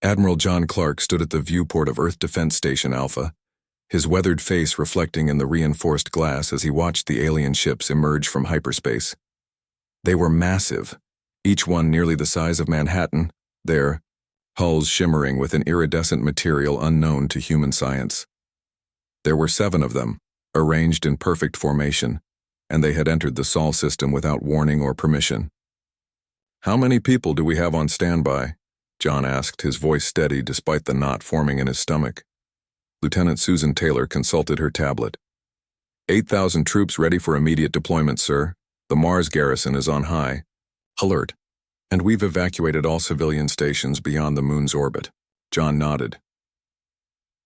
Admiral John Clark stood at the viewport of Earth Defense Station Alpha, his weathered face reflecting in the reinforced glass as he watched the alien ships emerge from hyperspace. They were massive, each one nearly the size of Manhattan, their hulls shimmering with an iridescent material unknown to human science. There were 7 of them, arranged in perfect formation, and they had entered the Sol system without warning or permission. "How many people do we have on standby?" John asked, his voice steady despite the knot forming in his stomach. Lieutenant Susan Taylor consulted her tablet. 8,000 troops ready for immediate deployment, sir. The Mars garrison is on high alert, and we've evacuated all civilian stations beyond the moon's orbit. John nodded.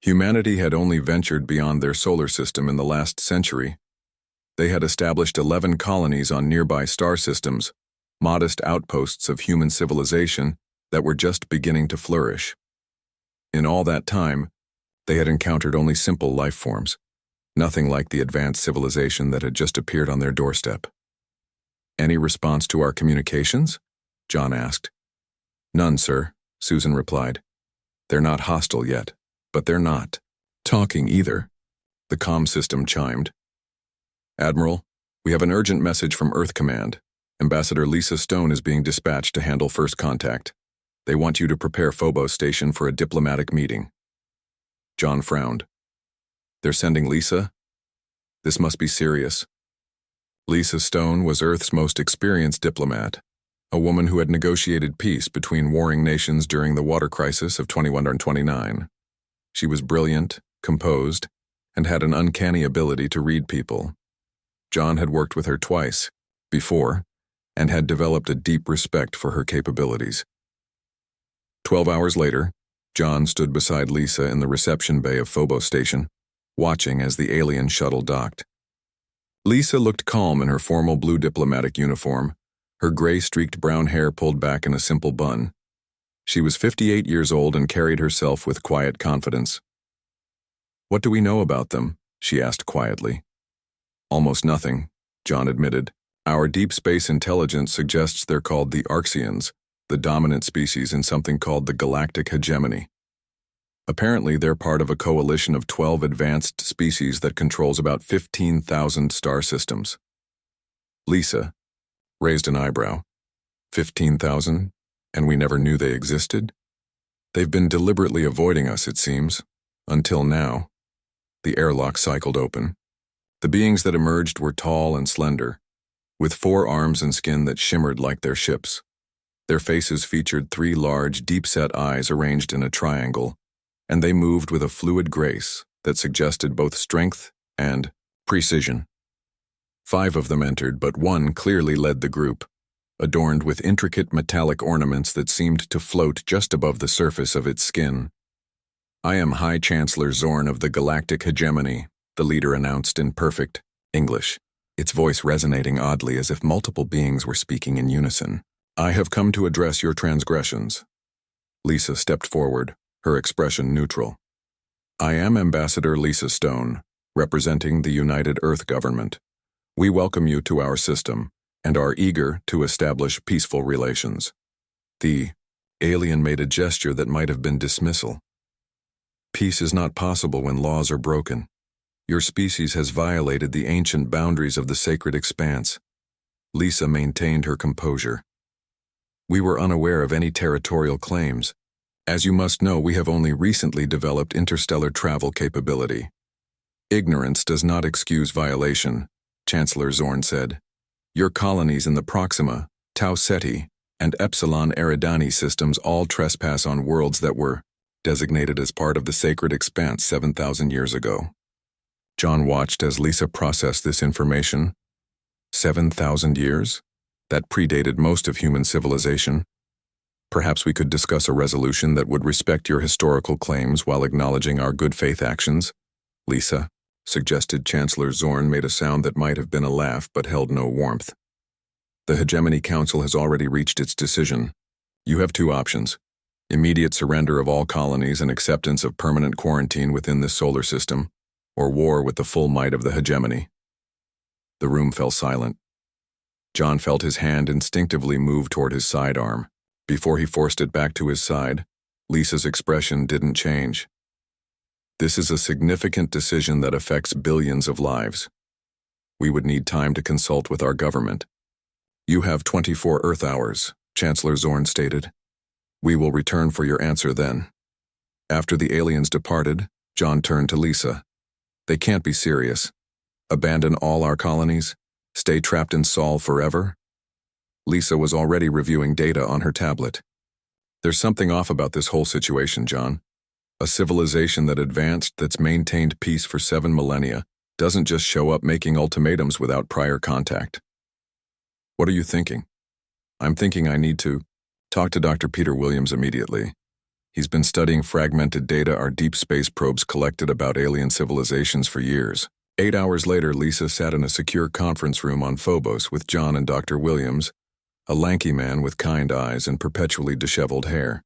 Humanity had only ventured beyond their solar system in the last century. They had established 11 colonies on nearby star systems, modest outposts of human civilization that were just beginning to flourish. In all that time, they had encountered only simple life forms, nothing like the advanced civilization that had just appeared on their doorstep. "Any response to our communications?" John asked. "None, sir," Susan replied. "They're not hostile yet, but they're not talking either." The comm system chimed. "Admiral, we have an urgent message from Earth Command. Ambassador Lisa Stone is being dispatched to handle first contact. They want you to prepare Phobos Station for a diplomatic meeting." John frowned. "They're sending Lisa? This must be serious." Lisa Stone was Earth's most experienced diplomat, a woman who had negotiated peace between warring nations during the water crisis of 2129. She was brilliant, composed, and had an uncanny ability to read people. John had worked with her twice before and had developed a deep respect for her capabilities. 12 hours later, John stood beside Lisa in the reception bay of Phobos Station, watching as the alien shuttle docked. Lisa looked calm in her formal blue diplomatic uniform, her gray-streaked brown hair pulled back in a simple bun. She was 58 years old and carried herself with quiet confidence. "What do we know about them?" she asked quietly. "Almost nothing," John admitted. "Our deep space intelligence suggests they're called the Arxians, the dominant species in something called the Galactic Hegemony. Apparently, they're part of a coalition of 12 advanced species that controls about 15,000 star systems." Lisa raised an eyebrow. 15,000? And we never knew they existed? "They've been deliberately avoiding us, it seems. Until now." The airlock cycled open. The beings that emerged were tall and slender, with 4 arms and skin that shimmered like their ships. Their faces featured 3 large, deep-set eyes arranged in a triangle, and they moved with a fluid grace that suggested both strength and precision. 5 of them entered, but 1 clearly led the group, adorned with intricate metallic ornaments that seemed to float just above the surface of its skin. "I am High Chancellor Zorn of the Galactic Hegemony," the leader announced in perfect English, its voice resonating oddly as if multiple beings were speaking in unison. "I have come to address your transgressions." Lisa stepped forward, her expression neutral. "I am Ambassador Lisa Stone, representing the United Earth Government. We welcome you to our system and are eager to establish peaceful relations." The alien made a gesture that might have been dismissal. "Peace is not possible when laws are broken. Your species has violated the ancient boundaries of the sacred expanse." Lisa maintained her composure. "We were unaware of any territorial claims. As you must know, we have only recently developed interstellar travel capability. Ignorance does not excuse violation," Chancellor Zorn said. "Your colonies in the Proxima, Tau Ceti, and Epsilon Eridani systems all trespass on worlds that were designated as part of the sacred expanse 7,000 years ago." John watched as Lisa processed this information. 7,000 years? That predated most of human civilization. "Perhaps we could discuss a resolution that would respect your historical claims while acknowledging our good faith actions," Lisa suggested. Chancellor Zorn made a sound that might have been a laugh but held no warmth. "The Hegemony Council has already reached its decision. You have 2 options: immediate surrender of all colonies and acceptance of permanent quarantine within this solar system, or war with the full might of the hegemony." The room fell silent. John felt his hand instinctively move toward his sidearm. Before he forced it back to his side, Lisa's expression didn't change. This is a significant decision that affects billions of lives. We would need time to consult with our government. You have 24 Earth hours, Chancellor Zorn stated. We will return for your answer then. After the aliens departed, John turned to Lisa. They can't be serious. Abandon all our colonies? Stay trapped in Sol forever? Lisa was already reviewing data on her tablet. There's something off about this whole situation, John. A civilization that advanced, that's maintained peace for 7 millennia, doesn't just show up making ultimatums without prior contact. What are you thinking? I'm thinking I need to talk to Dr. Peter Williams immediately. He's been studying fragmented data our deep space probes collected about alien civilizations for years. 8 hours later, Lisa sat in a secure conference room on Phobos with John and Dr. Williams, a lanky man with kind eyes and perpetually disheveled hair.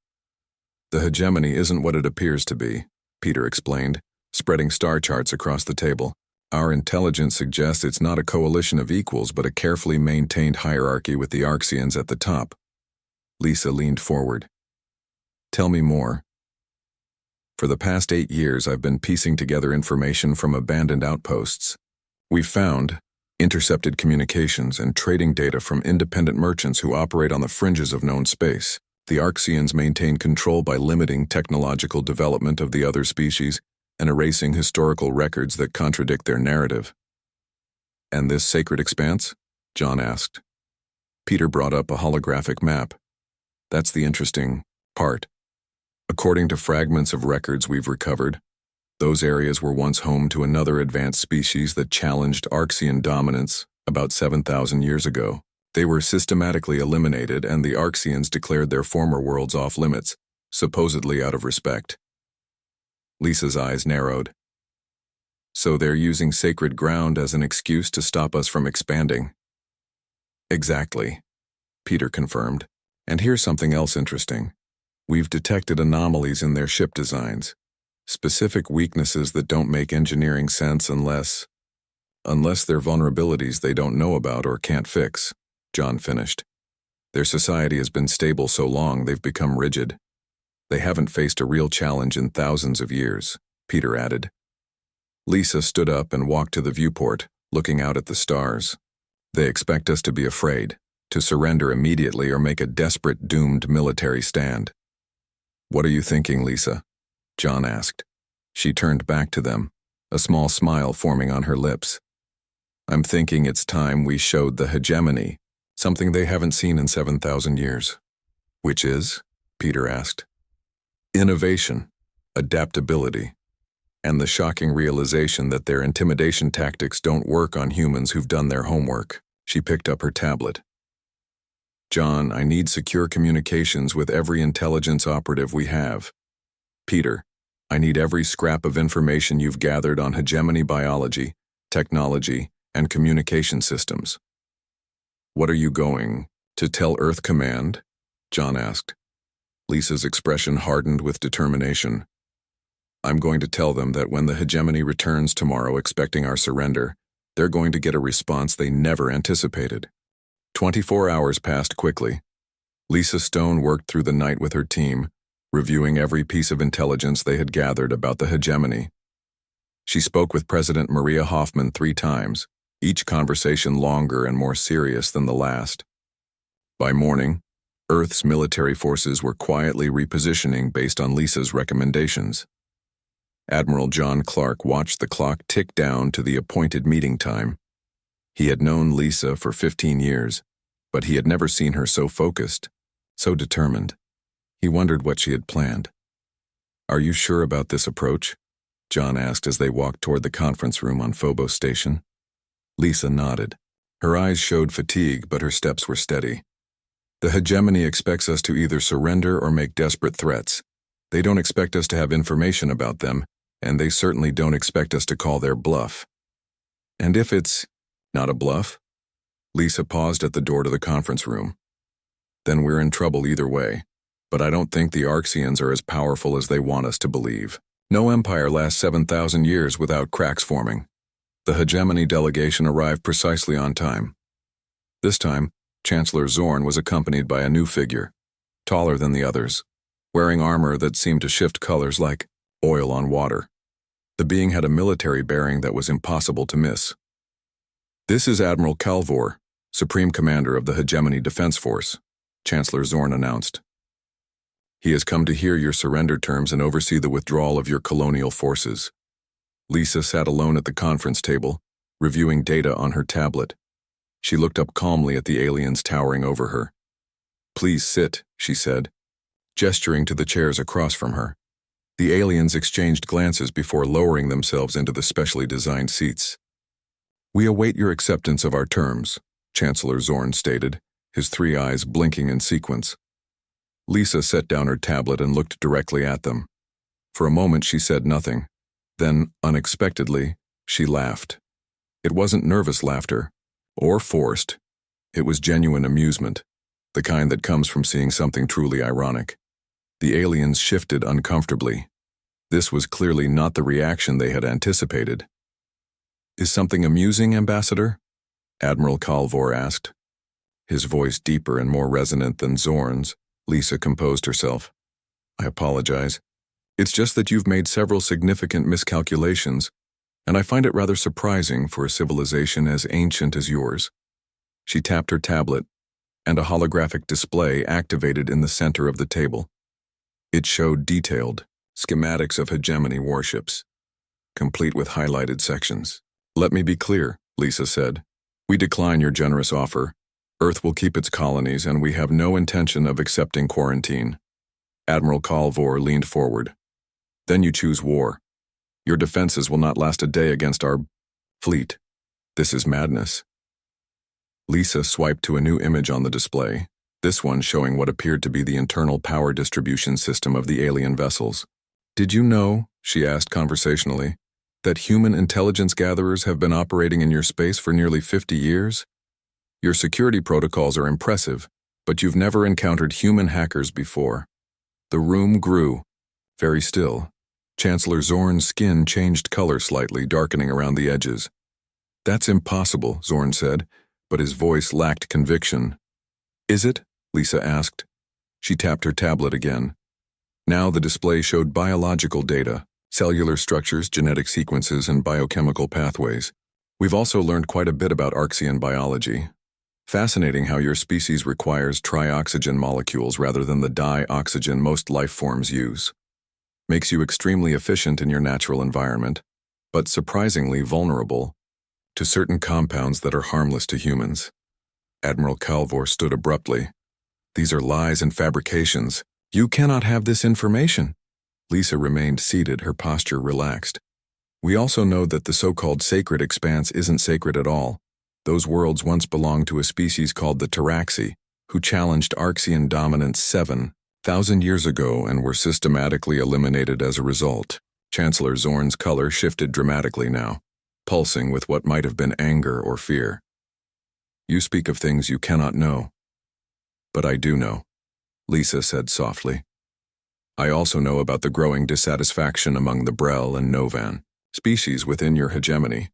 The hegemony isn't what it appears to be, Peter explained, spreading star charts across the table. Our intelligence suggests it's not a coalition of equals but a carefully maintained hierarchy with the Arxians at the top. Lisa leaned forward. Tell me more. For the past 8 years, I've been piecing together information from abandoned outposts. We've found intercepted communications and trading data from independent merchants who operate on the fringes of known space. The Arxians maintain control by limiting technological development of the other species and erasing historical records that contradict their narrative. And this sacred expanse? John asked. Peter brought up a holographic map. That's the interesting part. According to fragments of records we've recovered, those areas were once home to another advanced species that challenged Arxian dominance about 7,000 years ago. They were systematically eliminated, and the Arxians declared their former worlds off-limits, supposedly out of respect. Lisa's eyes narrowed. So they're using sacred ground as an excuse to stop us from expanding. Exactly, Peter confirmed. And here's something else interesting. We've detected anomalies in their ship designs, specific weaknesses that don't make engineering sense unless they're vulnerabilities they don't know about or can't fix, John finished. Their society has been stable so long they've become rigid. They haven't faced a real challenge in thousands of years, Peter added. Lisa stood up and walked to the viewport, looking out at the stars. They expect us to be afraid, to surrender immediately or make a desperate, doomed military stand. What are you thinking, Lisa? John asked. She turned back to them, a small smile forming on her lips. I'm thinking it's time we showed the hegemony, something they haven't seen in 7,000 years. Which is? Peter asked. Innovation, adaptability, and the shocking realization that their intimidation tactics don't work on humans who've done their homework. She picked up her tablet. John, I need secure communications with every intelligence operative we have. Peter, I need every scrap of information you've gathered on hegemony biology, technology, and communication systems. What are you going to tell Earth Command? John asked. Lisa's expression hardened with determination. I'm going to tell them that when the hegemony returns tomorrow expecting our surrender, they're going to get a response they never anticipated. 24 hours passed quickly. Lisa Stone worked through the night with her team, reviewing every piece of intelligence they had gathered about the hegemony. She spoke with President Maria Hoffman 3 times, each conversation longer and more serious than the last. By morning, Earth's military forces were quietly repositioning based on Lisa's recommendations. Admiral John Clark watched the clock tick down to the appointed meeting time. He had known Lisa for 15 years, but he had never seen her so focused, so determined. He wondered what she had planned. Are you sure about this approach? John asked as they walked toward the conference room on Phobos Station. Lisa nodded. Her eyes showed fatigue, but her steps were steady. The hegemony expects us to either surrender or make desperate threats. They don't expect us to have information about them, and they certainly don't expect us to call their bluff. And if it's not a bluff? Lisa paused at the door to the conference room. Then we're in trouble either way, but I don't think the Arxians are as powerful as they want us to believe. No empire lasts 7,000 years without cracks forming. The hegemony delegation arrived precisely on time. This time, Chancellor Zorn was accompanied by a new figure, taller than the others, wearing armor that seemed to shift colors like oil on water. The being had a military bearing that was impossible to miss. "This is Admiral Calvor, Supreme Commander of the Hegemony Defense Force," Chancellor Zorn announced. "He has come to hear your surrender terms and oversee the withdrawal of your colonial forces." Lisa sat alone at the conference table, reviewing data on her tablet. She looked up calmly at the aliens towering over her. "Please sit," she said, gesturing to the chairs across from her. The aliens exchanged glances before lowering themselves into the specially designed seats. "We await your acceptance of our terms," Chancellor Zorn stated, his three eyes blinking in sequence. Lisa set down her tablet and looked directly at them. For a moment she said nothing. Then, unexpectedly, she laughed. It wasn't nervous laughter, or forced. It was genuine amusement, the kind that comes from seeing something truly ironic. The aliens shifted uncomfortably. This was clearly not the reaction they had anticipated. "Is something amusing, Ambassador?" Admiral Calvor asked. His voice deeper and more resonant than Zorn's. Lisa composed herself. "I apologize. It's just that you've made several significant miscalculations, and I find it rather surprising for a civilization as ancient as yours." She tapped her tablet, and a holographic display activated in the center of the table. It showed detailed schematics of hegemony warships, complete with highlighted sections. "Let me be clear," Lisa said. "We decline your generous offer. Earth will keep its colonies, and we have no intention of accepting quarantine." Admiral Calvor leaned forward. "Then you choose war. Your defenses will not last a day against our fleet. This is madness." Lisa swiped to a new image on the display, this one showing what appeared to be the internal power distribution system of the alien vessels. "Did you know," she asked conversationally, "that human intelligence gatherers have been operating in your space for nearly 50 years? Your security protocols are impressive, but you've never encountered human hackers before." The room grew, very still. Chancellor Zorn's skin changed color slightly, darkening around the edges. "That's impossible," Zorn said, but his voice lacked conviction. "Is it?" Lisa asked. She tapped her tablet again. Now the display showed biological data, cellular structures, genetic sequences, and biochemical pathways. "We've also learned quite a bit about Arxian biology. Fascinating how your species requires trioxygen molecules rather than the dioxygen most life forms use. Makes you extremely efficient in your natural environment, but surprisingly vulnerable to certain compounds that are harmless to humans." Admiral Calvor stood abruptly. "These are lies and fabrications. You cannot have this information." Lisa remained seated, her posture relaxed. "We also know that the so-called sacred expanse isn't sacred at all. Those worlds once belonged to a species called the Taraxi, who challenged Arxian dominance 7,000 years ago and were systematically eliminated as a result." Chancellor Zorn's color shifted dramatically now, pulsing with what might have been anger or fear. "You speak of things you cannot know." "But I do know," Lisa said softly. "I also know about the growing dissatisfaction among the Brel and Novan species within your hegemony,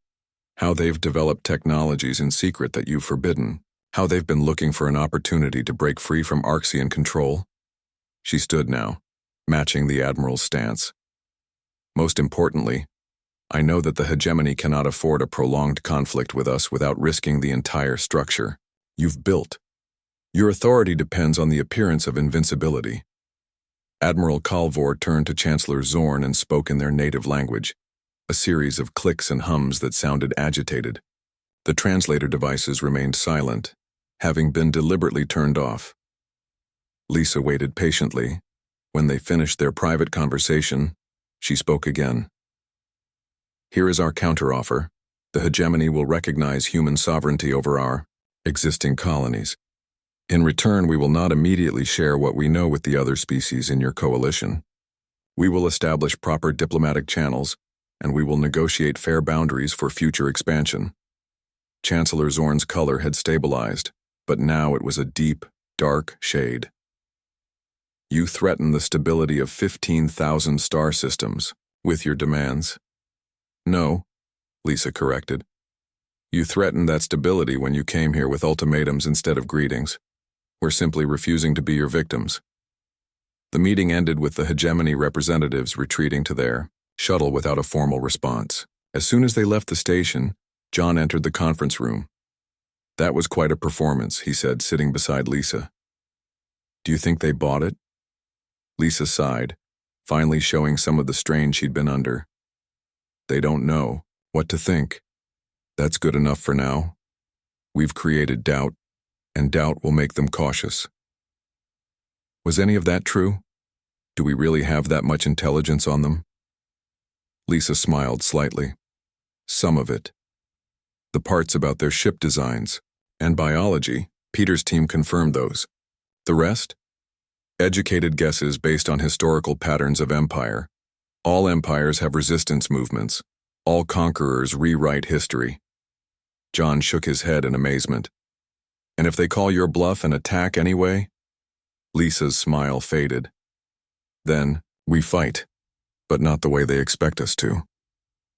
how they've developed technologies in secret that you've forbidden, how they've been looking for an opportunity to break free from Arxian control." She stood now, matching the Admiral's stance. "Most importantly, I know that the hegemony cannot afford a prolonged conflict with us without risking the entire structure you've built. Your authority depends on the appearance of invincibility." Admiral Calvor turned to Chancellor Zorn and spoke in their native language, a series of clicks and hums that sounded agitated. The translator devices remained silent, having been deliberately turned off. Lisa waited patiently. When they finished their private conversation, she spoke again. "Here is our counteroffer. The hegemony will recognize human sovereignty over our existing colonies. In return, we will not immediately share what we know with the other species in your coalition. We will establish proper diplomatic channels, and we will negotiate fair boundaries for future expansion." Chancellor Zorn's color had stabilized, but now it was a deep, dark shade. "You threaten the stability of 15,000 star systems with your demands." "No," Lisa corrected. "You threatened that stability when you came here with ultimatums instead of greetings. We're simply refusing to be your victims." The meeting ended with the hegemony representatives retreating to their shuttle without a formal response. As soon as they left the station, John entered the conference room. "That was quite a performance," he said, sitting beside Lisa. "Do you think they bought it?" Lisa sighed, finally showing some of the strain she'd been under. "They don't know what to think. That's good enough for now. We've created doubt, and doubt will make them cautious." "Was any of that true? Do we really have that much intelligence on them?" Lisa smiled slightly. "Some of it. The parts about their ship designs and biology, Peter's team confirmed those. The rest? Educated guesses based on historical patterns of empire. All empires have resistance movements. All conquerors rewrite history." John shook his head in amazement. "And if they call your bluff and attack anyway?" Lisa's smile faded. "Then, we fight, but not the way they expect us to."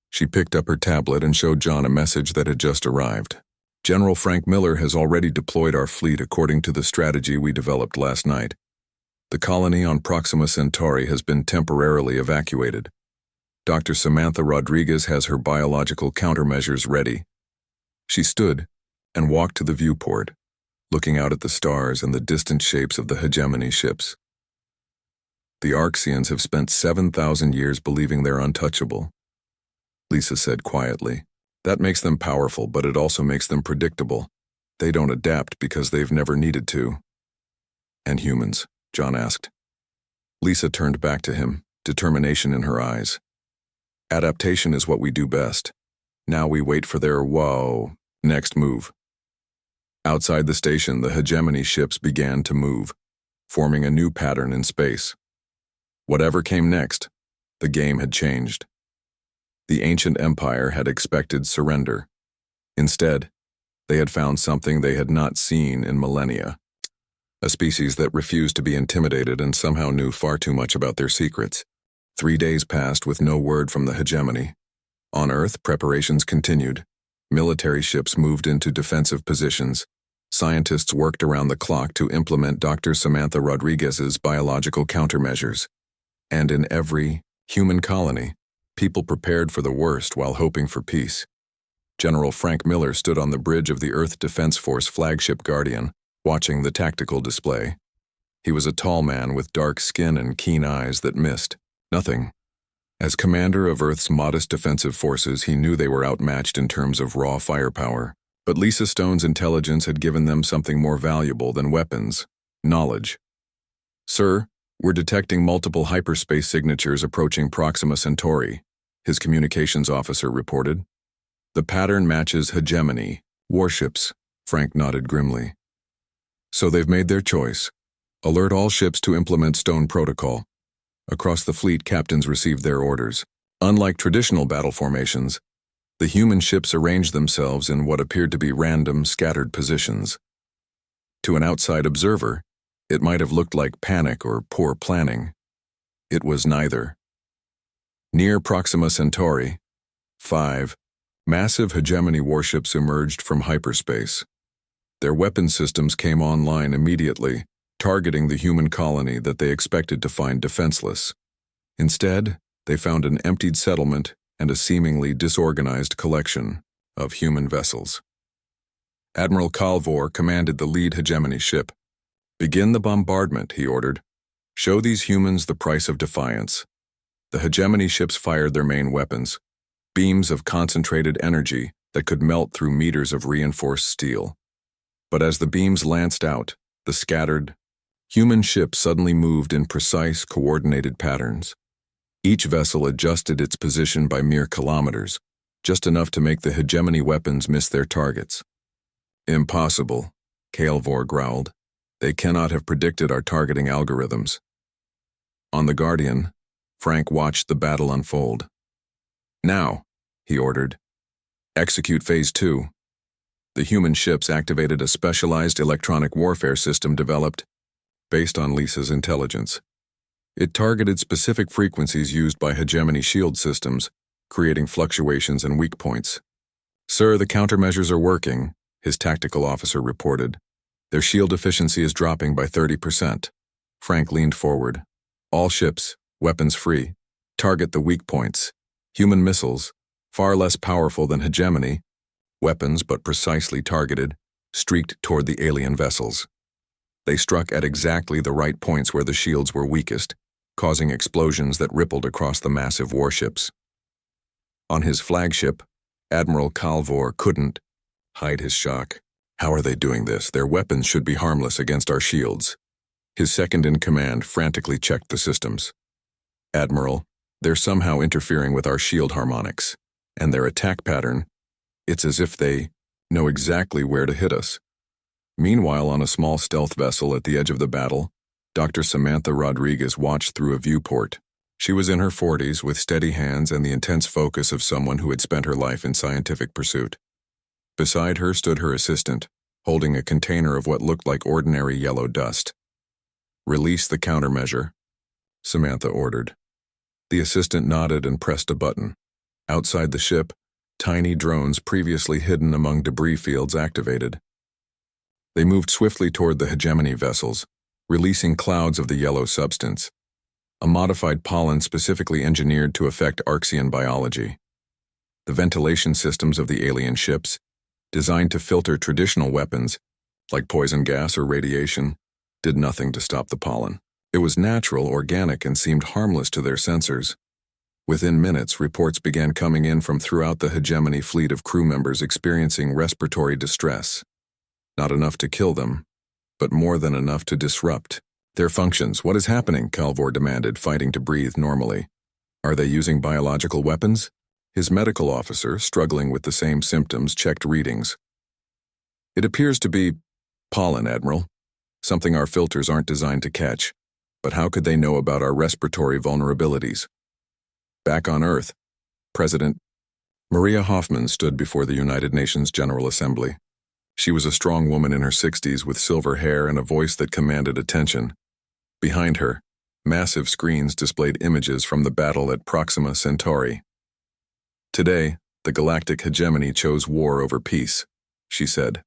She picked up her tablet and showed John a message that had just arrived. "General Frank Miller has already deployed our fleet according to the strategy we developed last night. The colony on Proxima Centauri has been temporarily evacuated. Dr. Samantha Rodriguez has her biological countermeasures ready." She stood and walked to the viewport, looking out at the stars and the distant shapes of the hegemony ships. "The Arxians have spent 7,000 years believing they're untouchable," Lisa said quietly. "That makes them powerful, but it also makes them predictable. They don't adapt because they've never needed to." "And humans?" John asked. Lisa turned back to him, determination in her eyes. "Adaptation is what we do best. Now we wait for their next move." Outside the station, the hegemony ships began to move, forming a new pattern in space. Whatever came next, the game had changed. The ancient empire had expected surrender. Instead, they had found something they had not seen in millennia. A species that refused to be intimidated and somehow knew far too much about their secrets. 3 days passed with no word from the hegemony. On Earth, preparations continued. Military ships moved into defensive positions. Scientists worked around the clock to implement Dr. Samantha Rodriguez's biological countermeasures. And in every human colony, people prepared for the worst while hoping for peace. General Frank Miller stood on the bridge of the Earth Defense Force flagship Guardian, watching the tactical display. He was a tall man with dark skin and keen eyes that missed nothing. As commander of Earth's modest defensive forces, he knew they were outmatched in terms of raw firepower. But Lisa Stone's intelligence had given them something more valuable than weapons: knowledge. "Sir, we're detecting multiple hyperspace signatures approaching Proxima Centauri," his communications officer reported. "The pattern matches hegemony warships," Frank nodded grimly. "So they've made their choice. Alert all ships to implement Stone Protocol." Across the fleet, captains received their orders. Unlike traditional battle formations, the human ships arranged themselves in what appeared to be random, scattered positions. To an outside observer, it might have looked like panic or poor planning. It was neither. Near Proxima Centauri, 5 massive hegemony warships emerged from hyperspace. Their weapon systems came online immediately, targeting the human colony that they expected to find defenseless. Instead, they found an emptied settlement and a seemingly disorganized collection of human vessels. Admiral Calvor commanded the lead hegemony ship. "Begin the bombardment," he ordered. "Show these humans the price of defiance." The hegemony ships fired their main weapons, beams of concentrated energy that could melt through meters of reinforced steel. But as the beams lanced out, the scattered, human ships suddenly moved in precise, coordinated patterns. Each vessel adjusted its position by mere kilometers, just enough to make the hegemony weapons miss their targets. "Impossible," Calvor growled. "They cannot have predicted our targeting algorithms." On the Guardian, Frank watched the battle unfold. "Now," he ordered, "execute Phase 2. The human ships activated a specialized electronic warfare system developed based on Lisa's intelligence. It targeted specific frequencies used by hegemony shield systems, creating fluctuations and weak points. "Sir, the countermeasures are working," his tactical officer reported. "Their shield efficiency is dropping by 30%. Frank leaned forward. All ships, weapons free. Target the weak points. Human missiles, far less powerful than hegemony, weapons but precisely targeted, streaked toward the alien vessels. They struck at exactly the right points where the shields were weakest, causing explosions that rippled across the massive warships. On his flagship, Admiral Calvor couldn't hide his shock. How are they doing this? Their weapons should be harmless against our shields. His second-in-command frantically checked the systems. Admiral, they're somehow interfering with our shield harmonics, and their attack pattern, it's as if they know exactly where to hit us. Meanwhile, on a small stealth vessel at the edge of the battle, Dr. Samantha Rodriguez watched through a viewport. She was in her 40s with steady hands and the intense focus of someone who had spent her life in scientific pursuit. Beside her stood her assistant, holding a container of what looked like ordinary yellow dust. "Release the countermeasure," Samantha ordered. The assistant nodded and pressed a button. Outside the ship, tiny drones previously hidden among debris fields activated. They moved swiftly toward the hegemony vessels, releasing clouds of the yellow substance, a modified pollen specifically engineered to affect Archean biology. The ventilation systems of the alien ships, designed to filter traditional weapons, like poison gas or radiation, did nothing to stop the pollen. It was natural, organic, and seemed harmless to their sensors. Within minutes, reports began coming in from throughout the hegemony fleet of crew members experiencing respiratory distress. Not enough to kill them, but more than enough to disrupt their functions. "What is happening?" Calvor demanded, fighting to breathe normally. "Are they using biological weapons?" His medical officer, struggling with the same symptoms, checked readings. "It appears to be pollen, Admiral. Something our filters aren't designed to catch. But how could they know about our respiratory vulnerabilities?" Back on Earth, President Maria Hoffman stood before the United Nations General Assembly. She was a strong woman in her 60s with silver hair and a voice that commanded attention. Behind her, massive screens displayed images from the battle at Proxima Centauri. "Today, the Galactic Hegemony chose war over peace," she said.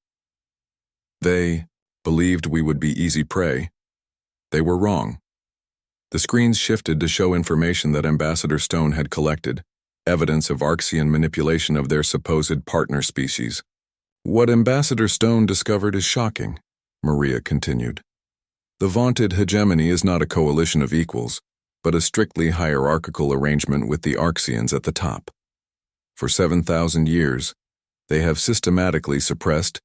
"They believed we would be easy prey. They were wrong." The screens shifted to show information that Ambassador Stone had collected, evidence of Archean manipulation of their supposed partner species. "What Ambassador Stone discovered is shocking," Maria continued. "The vaunted hegemony is not a coalition of equals, but a strictly hierarchical arrangement with the Archeans at the top. For 7,000 years, they have systematically suppressed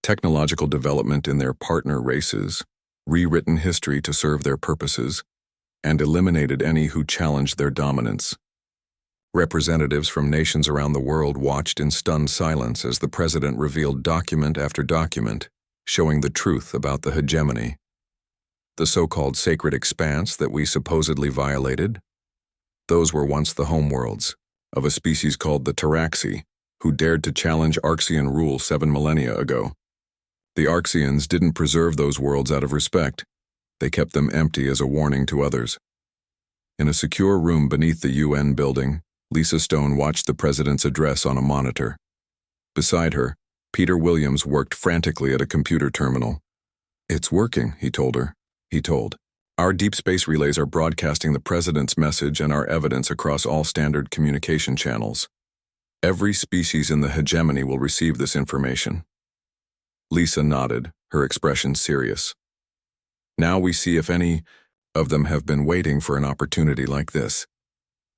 technological development in their partner races, rewritten history to serve their purposes, and eliminated any who challenged their dominance." Representatives from nations around the world watched in stunned silence as the president revealed document after document, showing the truth about the hegemony. The so-called sacred expanse that we supposedly violated, those were once the homeworlds of a species called the Taraxi, who dared to challenge Archean rule 7 millennia ago. The Archeans didn't preserve those worlds out of respect. They kept them empty as a warning to others. In a secure room beneath the UN building, Lisa Stone watched the president's address on a monitor. Beside her, Peter Williams worked frantically at a computer terminal. "It's working," he told her. "Our deep space relays are broadcasting the president's message and our evidence across all standard communication channels. Every species in the hegemony will receive this information." Lisa nodded, her expression serious. "Now we see if any of them have been waiting for an opportunity like this."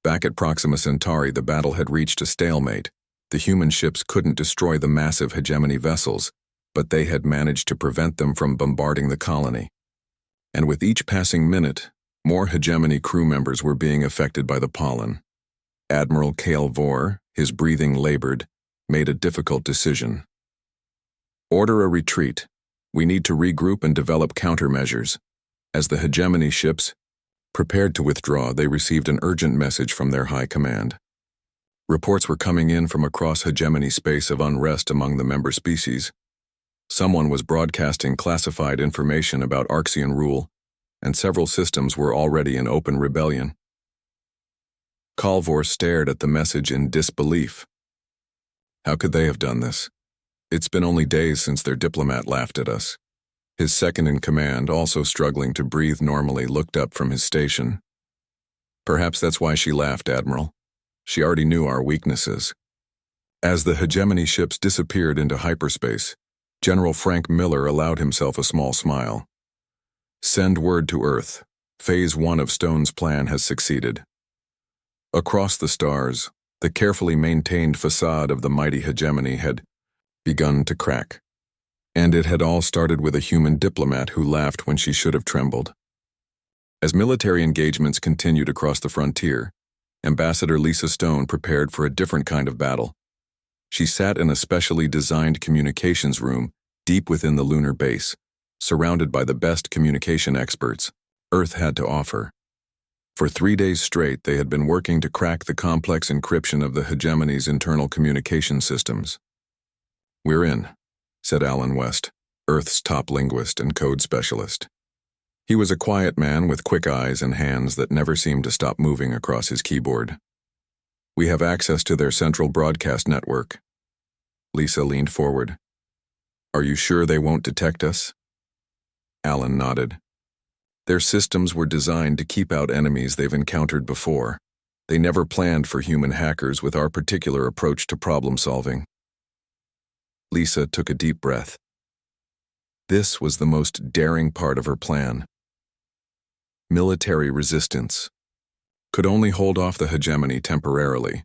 Back at Proxima Centauri, the battle had reached a stalemate. The human ships couldn't destroy the massive hegemony vessels, but they had managed to prevent them from bombarding the colony. And with each passing minute, more hegemony crew members were being affected by the pollen. Admiral Calvor, his breathing labored, made a difficult decision. "Order a retreat. We need to regroup and develop countermeasures." As the hegemony ships prepared to withdraw, they received an urgent message from their high command. Reports were coming in from across hegemony space of unrest among the member species. Someone was broadcasting classified information about Archean rule, and several systems were already in open rebellion. Calvor stared at the message in disbelief. How could they have done this? It's been only days since their diplomat laughed at us. His second-in-command, also struggling to breathe normally, looked up from his station. Perhaps that's why she laughed, Admiral. She already knew our weaknesses. As the hegemony ships disappeared into hyperspace, General Frank Miller allowed himself a small smile. Send word to Earth. Phase 1 of Stone's plan has succeeded. Across the stars, the carefully maintained facade of the mighty hegemony had begun to crack. And it had all started with a human diplomat who laughed when she should have trembled. As military engagements continued across the frontier, Ambassador Lisa Stone prepared for a different kind of battle. She sat in a specially designed communications room deep within the lunar base, surrounded by the best communication experts Earth had to offer. For 3 days straight, they had been working to crack the complex encryption of the hegemony's internal communication systems. "We're in," said Alan West, Earth's top linguist and code specialist. He was a quiet man with quick eyes and hands that never seemed to stop moving across his keyboard. "We have access to their central broadcast network." Lisa leaned forward. "Are you sure they won't detect us?" Alan nodded. "Their systems were designed to keep out enemies they've encountered before. They never planned for human hackers with our particular approach to problem solving." Lisa took a deep breath. This was the most daring part of her plan. Military resistance could only hold off the hegemony temporarily.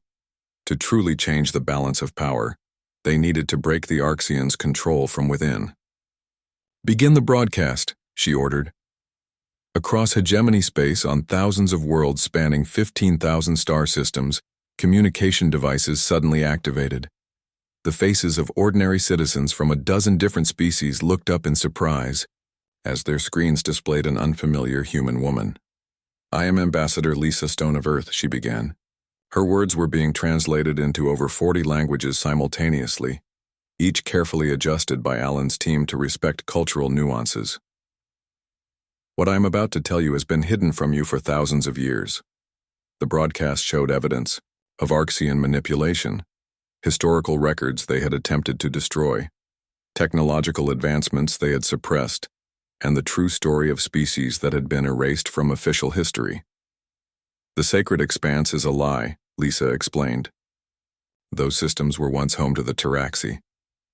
To truly change the balance of power, they needed to break the Arxians' control from within. "Begin the broadcast," she ordered. Across hegemony space on thousands of worlds spanning 15,000 star systems, communication devices suddenly activated. The faces of ordinary citizens from a dozen different species looked up in surprise as their screens displayed an unfamiliar human woman. "I am Ambassador Lisa Stone of Earth," she began. Her words were being translated into over 40 languages simultaneously, each carefully adjusted by Alan's team to respect cultural nuances. "What I am about to tell you has been hidden from you for thousands of years." The broadcast showed evidence of Arxian manipulation, historical records they had attempted to destroy, technological advancements they had suppressed, and the true story of species that had been erased from official history. "The sacred expanse is a lie," Lisa explained. "Those systems were once home to the Taraxi,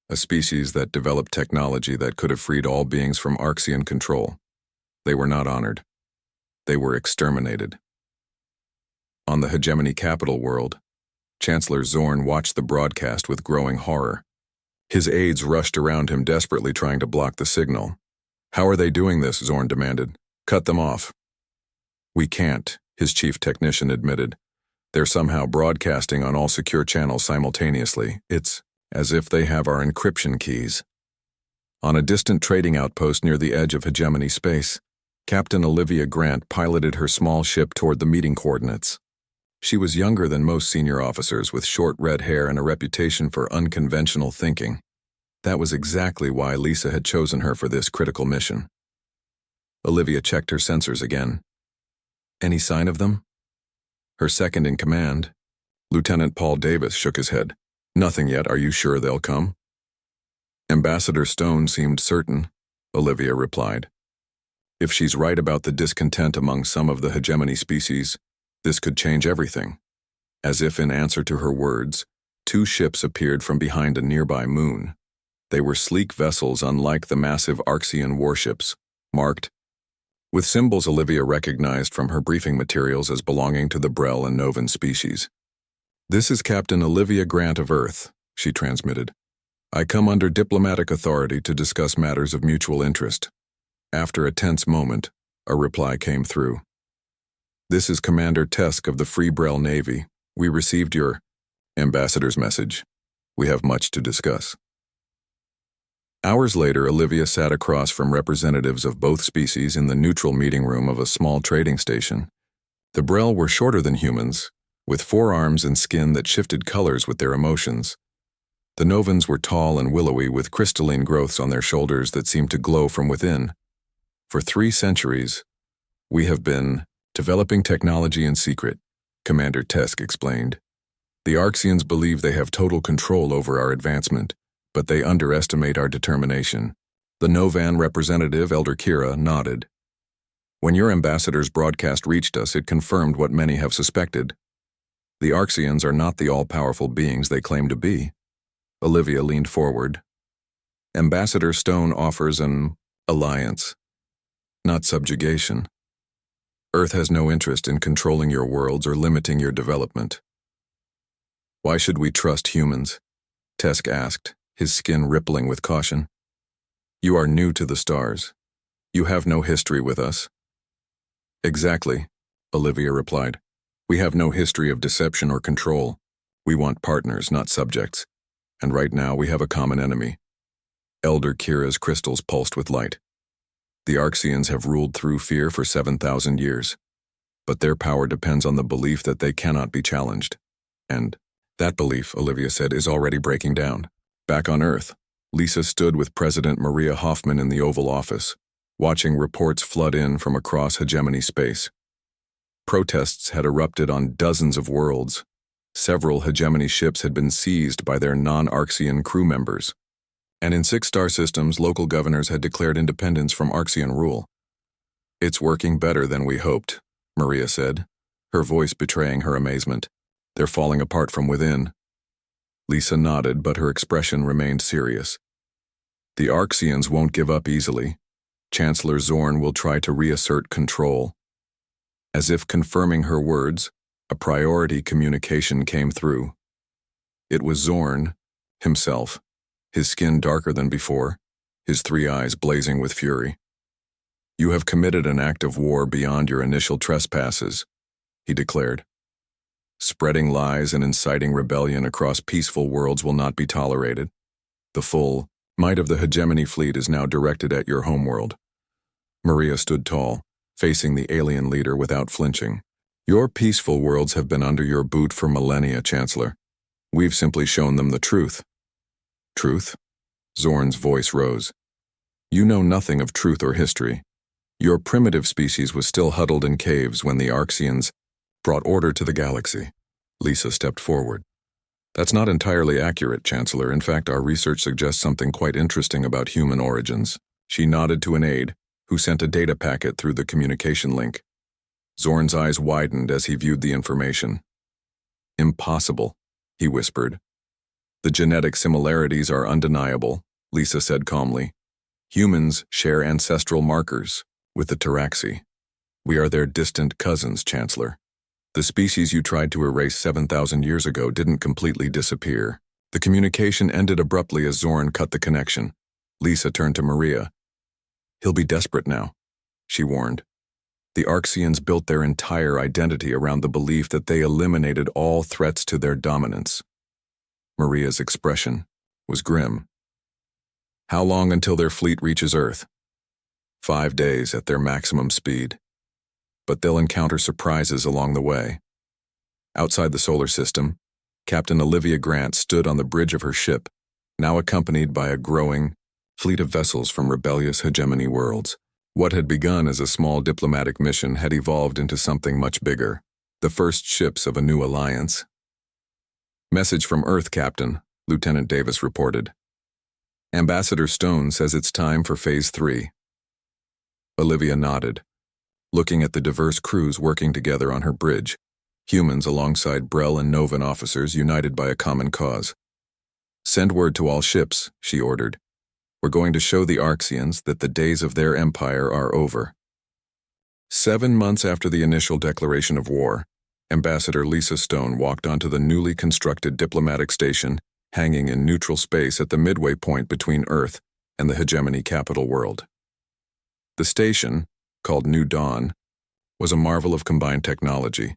a species that developed technology that could have freed all beings from Arxian control. They were not honored. They were exterminated." On the hegemony capital world, Chancellor Zorn watched the broadcast with growing horror. His aides rushed around him desperately trying to block the signal. "How are they doing this?" Zorn demanded. "Cut them off." "We can't," his chief technician admitted. "They're somehow broadcasting on all secure channels simultaneously. It's as if they have our encryption keys." On a distant trading outpost near the edge of hegemony space, Captain Olivia Grant piloted her small ship toward the meeting coordinates. She was younger than most senior officers, with short red hair and a reputation for unconventional thinking. That was exactly why Lisa had chosen her for this critical mission. Olivia checked her sensors again. "Any sign of them?" Her second-in-command, Lieutenant Paul Davis, shook his head. "Nothing yet. Are you sure they'll come?" "Ambassador Stone seemed certain," Olivia replied. "If she's right about the discontent among some of the hegemony species, this could change everything." As if in answer to her words, 2 ships appeared from behind a nearby moon. They were sleek vessels unlike the massive Arxian warships, marked with symbols Olivia recognized from her briefing materials as belonging to the Brel and Novan species. "This is Captain Olivia Grant of Earth," she transmitted. "I come under diplomatic authority to discuss matters of mutual interest." After a tense moment, a reply came through. "This is Commander Tesk of the Free Brel Navy. We received your ambassador's message. We have much to discuss." Hours later, Olivia sat across from representatives of both species in the neutral meeting room of a small trading station. The Brel were shorter than humans, with forearms and skin that shifted colors with their emotions. The Novans were tall and willowy, with crystalline growths on their shoulders that seemed to glow from within. "For 3 centuries, we have been developing technology in secret," Commander Tesk explained. "The Arxians believe they have total control over our advancement, but they underestimate our determination. The Novan representative, Elder Kira, nodded. When your ambassador's broadcast reached us, it confirmed what many have suspected. The Arxians are not the all-powerful beings they claim to be. Olivia leaned forward. Ambassador Stone offers an alliance, not subjugation. Earth has no interest in controlling your worlds or limiting your development. Why should we trust humans? Tesk asked, his skin rippling with caution. You are new to the stars. You have no history with us. Exactly, Olivia replied. We have no history of deception or control. We want partners, not subjects. And right now we have a common enemy. Elder Kira's crystals pulsed with light. The Arxians have ruled through fear for 7,000 years. But their power depends on the belief that they cannot be challenged. And that belief, Olivia said, is already breaking down. Back on Earth, Lisa stood with President Maria Hoffman in the Oval Office, watching reports flood in from across hegemony space. Protests had erupted on dozens of worlds. Several hegemony ships had been seized by their non-Arxian crew members. And in 6 star systems, local governors had declared independence from Arxian rule. It's working better than we hoped, Maria said, her voice betraying her amazement. They're falling apart from within. Lisa nodded, but her expression remained serious. The Arxians won't give up easily. Chancellor Zorn will try to reassert control. As if confirming her words, a priority communication came through. It was Zorn, himself, his skin darker than before, his 3 eyes blazing with fury. You have committed an act of war beyond your initial trespasses, he declared. Spreading lies and inciting rebellion across peaceful worlds will not be tolerated. The full might of the hegemony fleet is now directed at your homeworld. Maria stood tall, facing the alien leader without flinching. Your peaceful worlds have been under your boot for millennia, Chancellor. We've simply shown them the truth. Truth? Zorn's voice rose. You know nothing of truth or history. Your primitive species was still huddled in caves when the Arxians brought order to the galaxy. Lisa stepped forward. That's not entirely accurate, Chancellor. In fact, our research suggests something quite interesting about human origins. She nodded to an aide, who sent a data packet through the communication link. Zorn's eyes widened as he viewed the information. Impossible, he whispered. The genetic similarities are undeniable, Lisa said calmly. Humans share ancestral markers with the Taraxi. We are their distant cousins, Chancellor. The species you tried to erase 7,000 years ago didn't completely disappear. The communication ended abruptly as Zorn cut the connection. Lisa turned to Maria. He'll be desperate now, she warned. The Arxians built their entire identity around the belief that they eliminated all threats to their dominance. Maria's expression was grim. How long until their fleet reaches Earth? 5 days at their maximum speed. But they'll encounter surprises along the way. Outside the solar system, Captain Olivia Grant stood on the bridge of her ship, now accompanied by a growing fleet of vessels from rebellious hegemony worlds. What had begun as a small diplomatic mission had evolved into something much bigger, the first ships of a new alliance. Message from Earth, Captain, Lieutenant Davis reported. Ambassador Stone says it's time for Phase 3. Olivia nodded, looking at the diverse crews working together on her bridge, humans alongside Brel and Novan officers united by a common cause. Send word to all ships, she ordered. We're going to show the Arxians that the days of their empire are over. 7 months after the initial declaration of war, Ambassador Lisa Stone walked onto the newly constructed diplomatic station hanging in neutral space at the midway point between Earth and the hegemony capital world. The station, called New Dawn, was a marvel of combined technology.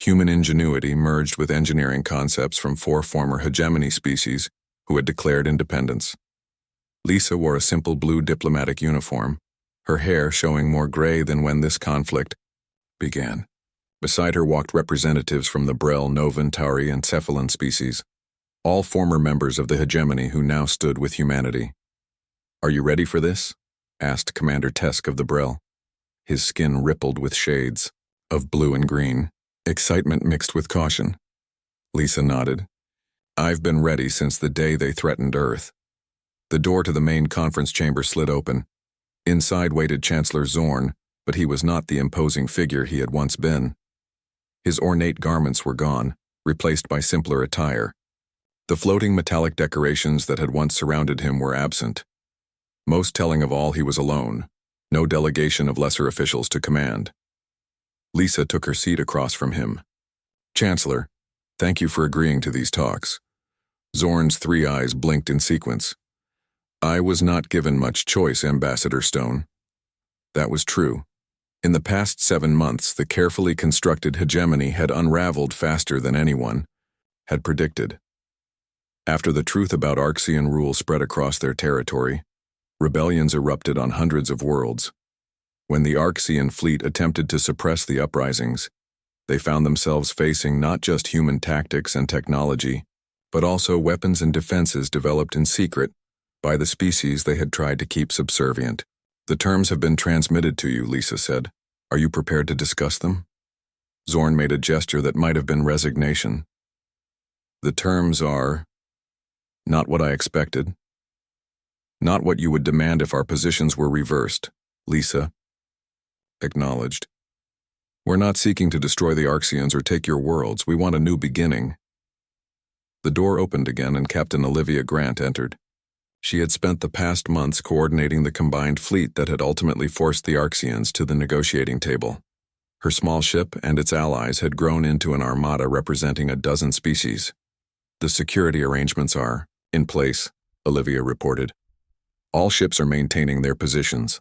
Human ingenuity merged with engineering concepts from 4 former hegemony species who had declared independence. Lisa wore a simple blue diplomatic uniform, her hair showing more gray than when this conflict began. Beside her walked representatives from the Brel, Novan, Tauri, and Cephalon species, all former members of the hegemony who now stood with humanity. Are you ready for this? Asked Commander Tesk of the Brel. His skin rippled with shades of blue and green, excitement mixed with caution. Lisa nodded. I've been ready since the day they threatened Earth. The door to the main conference chamber slid open. Inside waited Chancellor Zorn, but he was not the imposing figure he had once been. His ornate garments were gone, replaced by simpler attire. The floating metallic decorations that had once surrounded him were absent. Most telling of all, he was alone, no delegation of lesser officials to command. Lisa took her seat across from him. "Chancellor, thank you for agreeing to these talks." Zorn's 3 eyes blinked in sequence. "I was not given much choice, Ambassador Stone." That was true. In the past 7 months, the carefully constructed hegemony had unraveled faster than anyone had predicted. After the truth about Arxian rule spread across their territory, rebellions erupted on hundreds of worlds. When the Arxian fleet attempted to suppress the uprisings, they found themselves facing not just human tactics and technology, but also weapons and defenses developed in secret by the species they had tried to keep subservient. "The terms have been transmitted to you," Lisa said. "Are you prepared to discuss them?" Zorn made a gesture that might have been resignation. "The terms are not what I expected. Not what you would demand if our positions were reversed," Lisa acknowledged. "We're not seeking to destroy the Arxians or take your worlds. We want a new beginning." The door opened again and Captain Olivia Grant entered. She had spent the past months coordinating the combined fleet that had ultimately forced the Arxians to the negotiating table. Her small ship and its allies had grown into an armada representing a dozen species. "The security arrangements are in place," Olivia reported. "All ships are maintaining their positions."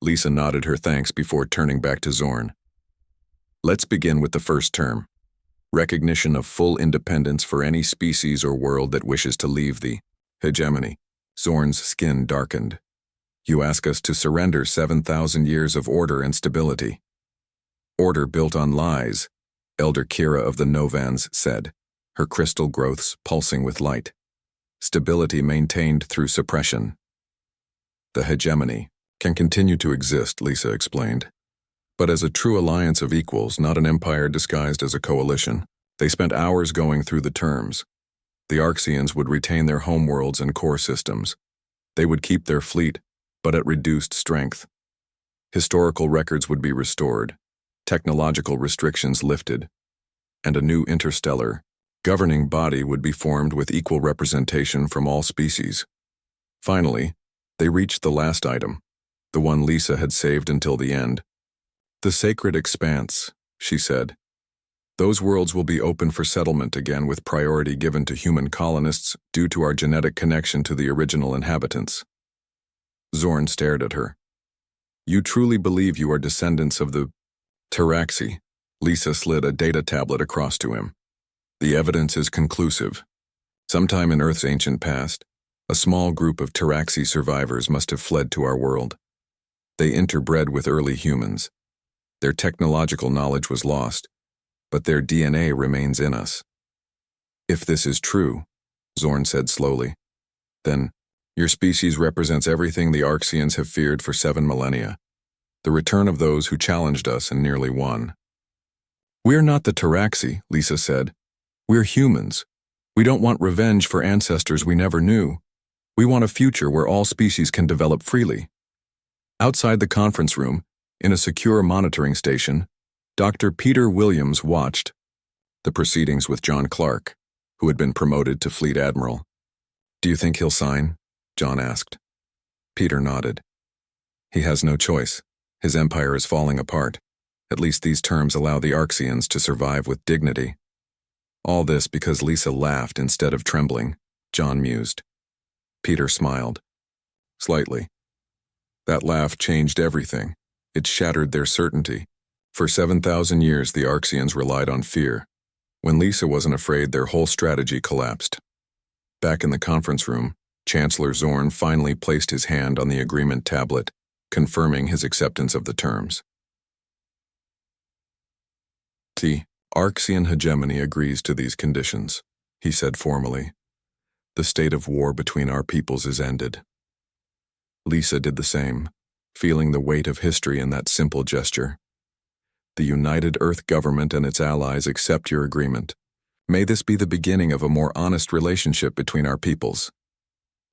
Lisa nodded her thanks before turning back to Zorn. "Let's begin with the first term. Recognition of full independence for any species or world that wishes to leave the hegemony." Zorn's skin darkened. "You ask us to surrender 7,000 years of order and stability." "Order built on lies," Elder Kira of the Novans said, her crystal growths pulsing with light. "Stability maintained through suppression." "The hegemony can continue to exist," Lisa explained, "but as a true alliance of equals, not an empire disguised as a coalition." They spent hours going through the terms. The Arxians would retain their homeworlds and core systems. They would keep their fleet, but at reduced strength. Historical records would be restored, technological restrictions lifted, and a new interstellar governing body would be formed with equal representation from all species. Finally, they reached the last item, the one Lisa had saved until the end. "The sacred expanse," she said. "Those worlds will be open for settlement again, with priority given to human colonists due to our genetic connection to the original inhabitants." Zorn stared at her. "You truly believe you are descendants of the Taraxi?" Lisa slid a data tablet across to him. "The evidence is conclusive. Sometime in Earth's ancient past, a small group of Taraxi survivors must have fled to our world. They interbred with early humans. Their technological knowledge was lost, but their DNA remains in us." "If this is true," Zorn said slowly, "then your species represents everything the Arxians have feared for 7 millennia. The return of those who challenged us and nearly won." "We're not the Taraxi," Lisa said. "We're humans. We don't want revenge for ancestors we never knew. We want a future where all species can develop freely." Outside the conference room, in a secure monitoring station, Dr. Peter Williams watched the proceedings with John Clark, who had been promoted to Fleet Admiral. "Do you think he'll sign?" John asked. Peter nodded. "He has no choice. His empire is falling apart. At least these terms allow the Arxians to survive with dignity." "All this because Lisa laughed instead of trembling," John mused. Peter smiled. "Slightly. That laugh changed everything. It shattered their certainty. For 7,000 years, the Arxians relied on fear. When Lisa wasn't afraid, their whole strategy collapsed." Back in the conference room, Chancellor Zorn finally placed his hand on the agreement tablet, confirming his acceptance of the terms. "The Arxian hegemony agrees to these conditions," he said formally. "The state of war between our peoples is ended." Lisa did the same, feeling the weight of history in that simple gesture. "The United Earth Government and its allies accept your agreement. May this be the beginning of a more honest relationship between our peoples."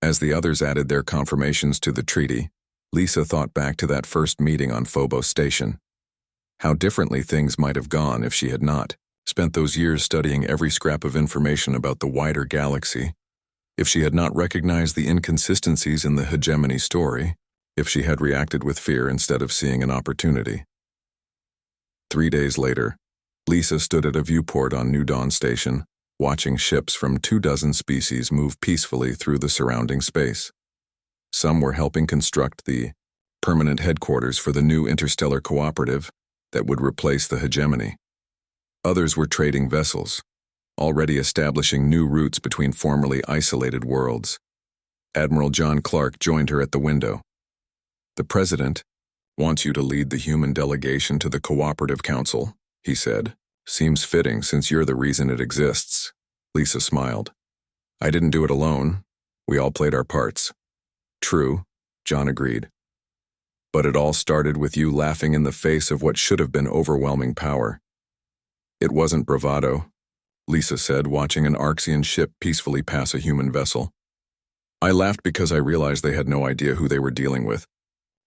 As the others added their confirmations to the treaty, Lisa thought back to that first meeting on Phobos Station. How differently things might have gone if she had not spent those years studying every scrap of information about the wider galaxy, if she had not recognized the inconsistencies in the hegemony story, if she had reacted with fear instead of seeing an opportunity. 3 days later, Lisa stood at a viewport on New Dawn Station, watching ships from 24 species move peacefully through the surrounding space. Some were helping construct the permanent headquarters for the new interstellar cooperative that would replace the hegemony. Others were trading vessels, already establishing new routes between formerly isolated worlds. Admiral John Clark joined her at the window. "The President wants you to lead the human delegation to the Cooperative Council," he said. "Seems fitting since you're the reason it exists." Lisa smiled. "I didn't do it alone. We all played our parts." "True," John agreed. "But it all started with you laughing in the face of what should have been overwhelming power." "It wasn't bravado," Lisa said, watching an Arxian ship peacefully pass a human vessel. "I laughed because I realized they had no idea who they were dealing with.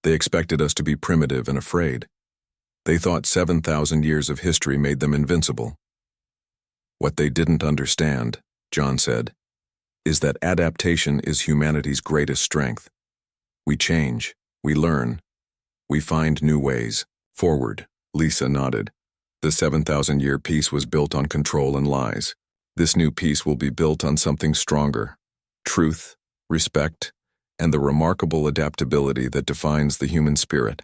They expected us to be primitive and afraid. They thought 7,000 years of history made them invincible. What they didn't understand," John said, "is that adaptation is humanity's greatest strength. We change, we learn, we find new ways forward." Lisa nodded. "The 7,000-year peace was built on control and lies. This new peace will be built on something stronger: truth, respect, and the remarkable adaptability that defines the human spirit."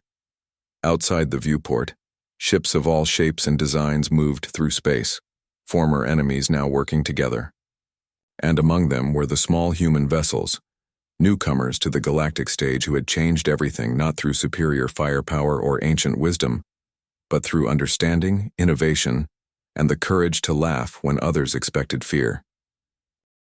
Outside the viewport, ships of all shapes and designs moved through space, former enemies now working together. And among them were the small human vessels, newcomers to the galactic stage who had changed everything not through superior firepower or ancient wisdom, but through understanding, innovation, and the courage to laugh when others expected fear.